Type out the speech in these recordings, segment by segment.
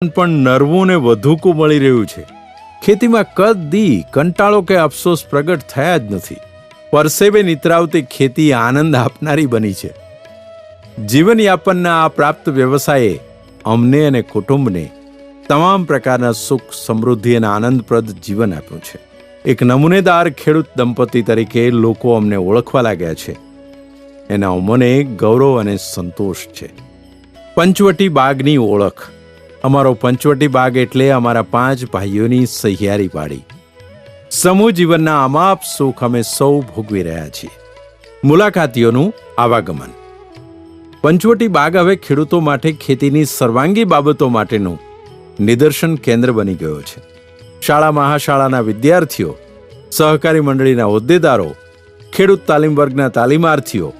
પણ નરવું ને વધુકું મળી રહ્યું છે. ખેતીમાં કદી કંટાળો કે અફસોસ પ્રગટ થયા જ નથી. પરસેવે નિતરાવતી ખેતી આનંદ આપનારી બની છે. જીવનયાપનના આ પ્રાપ્ત વ્યવસાયે અમને અને કુટુંબને તમામ પ્રકારના સુખ, સમૃદ્ધિ અને આનંદપ્રદ જીવન આપ્યું છે. એક નમૂનેદાર ખેડૂત દંપતી તરીકે લોકો અમને ઓળખવા લાગ્યા છે. એના અમને ગૌરવ અને સંતોષ છે. પંચવટી બાગની ઓળખ. અમારો પંચવટી બાગ એટલે અમારા 5 ભાઈઓની સહિયારી પાડી. સમૂહ જીવનના અમાપ સુખ અમે સૌ ભોગવી રહ્યા છીએ. મુલાકાતીઓનું આવાગમન. પંચવટી બાગ હવે ખેડૂતો માટે ખેતીની સર્વાંગી બાબતો માટેનું નિદર્શન કેન્દ્ર બની ગયો છે. શાળા મહાશાળાના વિદ્યાર્થીઓ, સહકારી મંડળીના હોદ્દેદારો, ખેડૂત તાલીમ વર્ગના તાલીમાર્થીઓ,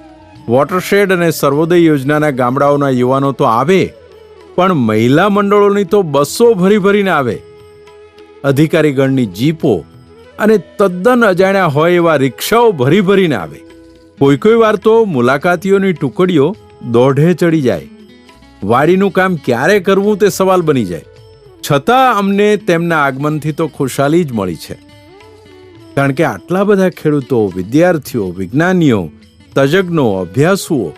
વોટરશેડ અને સર્વોદય યોજનાના ગામડાઓના યુવાનો તો આવે, પણ મહિલા મંડળોની તો બસો ભરીને આવે. અધિકારીગણની જીપો અને તદ્દન અજાણ્યા હોય એવા રિક્ષાઓ ભરીને આવે. કોઈ વાર તો મુલાકાતીઓની ટુકડીઓ દોઢે ચડી જાય. વાડીનું કામ ક્યારે કરવું તે સવાલ બની જાય. છતાં અમને તેમના આગમનથી તો ખુશાલી જ મળી છે. કારણ કે આટલા બધા ખેડૂતો, વિદ્યાર્થીઓ, વિજ્ઞાનીઓ, તજજ્ઞો, અભ્યાસુઓ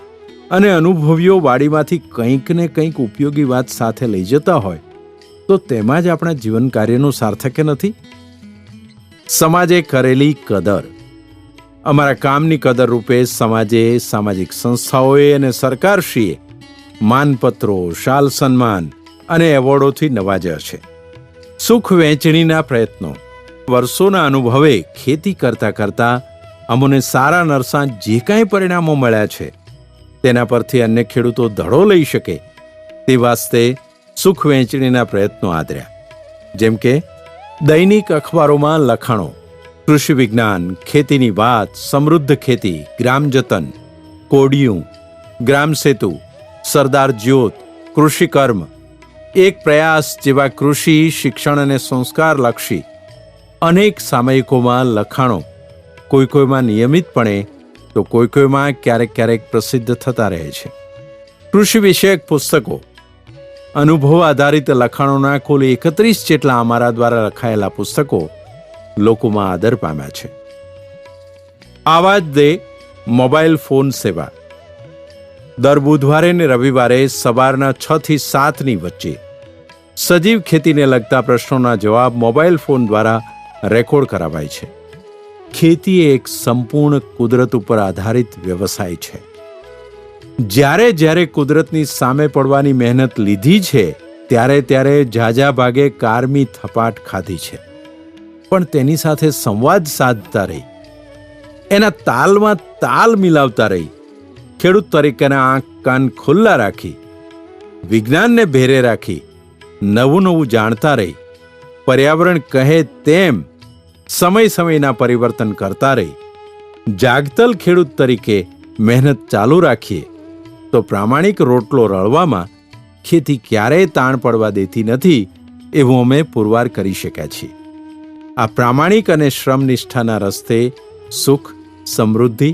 અને અનુભવીઓ વાડીમાંથી કંઈક ને કંઈક ઉપયોગી વાત સાથે લઈ જતા હોય તો તેમાં જ આપણા જીવન કાર્યનું સાર્થક્ય નથી. સમાજે કરેલી કદર. અમારા કામની કદર રૂપે સમાજે, સામાજિક સંસ્થાઓએ અને સરકારશ્રીએ માનપત્રો, શાલ સન્માન અને એવોર્ડોથી નવાજ્યા છે. સુખ વહેંચણીના પ્રયત્નો. વર્ષોના અનુભવે ખેતી કરતા અમને સારા નરસા જે કાંઈ પરિણામો મળ્યા છે તેના પરથી અન્ય ખેડૂતો ધડો લઈ શકે તે વાસ્તે સુખ વહેંચણીના પ્રયત્નો આદર્યા. જેમ કે દૈનિક અખબારોમાં લખાણો, કૃષિ વિજ્ઞાન, ખેતીની વાત, સમૃદ્ધ ખેતી, ગ્રામ જતન, કોડિયું, ગ્રામ સેતુ, સરદાર જ્યોત, કૃષિ કર્મ, એક પ્રયાસ જેવા કૃષિ, શિક્ષણ અને સંસ્કાર લક્ષી અનેક સામયિકોમાં લખાણો કોઈમાં નિયમિતપણે તો કોઈમાં ક્યારેક પ્રસિદ્ધ થતા રહે છે. કૃષિ વિષયક પુસ્તકો, અનુભવ આધારિત લખાણોના કુલ 31 જેટલા અમારા દ્વારા લખાયેલા પુસ્તકો લોકોમાં આદર પામ્યા છે. આવા જ દે મોબાઈલ ફોન સેવા. દર બુધવારે ને રવિવારે સવારના 6 થી 7ની વચ્ચે સજીવ ખેતીને લગતા પ્રશ્નોના જવાબ મોબાઈલ ફોન દ્વારા રેકોર્ડ કરાવાય છે. ખેતી એક સંપૂર્ણ કુદરત ઉપર આધારિત વ્યવસાય છે. જ્યારે કુદરતની સામે પડવાની મહેનત લીધી છે ત્યારે ઝાઝા ભાગે કારમી થપાટ ખાધી છે. પણ તેની સાથે સંવાદ સાધતા રહી, એના તાલમાં તાલ મિલાવતા રહી, ખેડૂત તરીકેના આંખ કાન ખુલ્લા રાખી, વિજ્ઞાનને ભેરે રાખી, નવું જાણતા રહી, પર્યાવરણ કહે તેમ સમયના પરિવર્તન કરતા રહી, જાગતલ ખેડૂત તરીકે મહેનત ચાલુ રાખીએ તો પ્રામાણિક રોટલો રળવામાં ખેતી ક્યારેય તાણ પડવા દેતી નથી એવું અમે પુરવાર કરી શક્યા છીએ. આ પ્રામાણિક અને શ્રમનિષ્ઠાના રસ્તે સુખ, સમૃદ્ધિ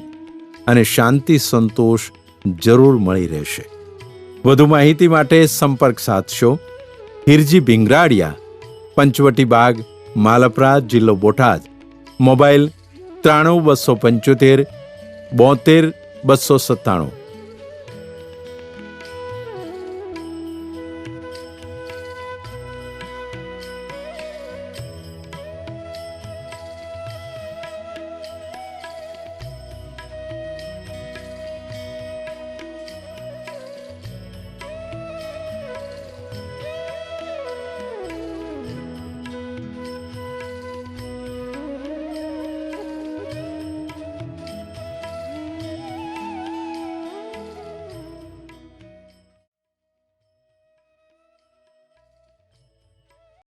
અને શાંતિ, સંતોષ જરૂર મળી રહેશે. વધુ માહિતી માટે સંપર્ક સાધશો. હિરજી ભીંગરાડિયા, પંચવટી બાગ, માલપરા, જિલ્લો બોટાદ. મોબાઈલ 93 275 72 297.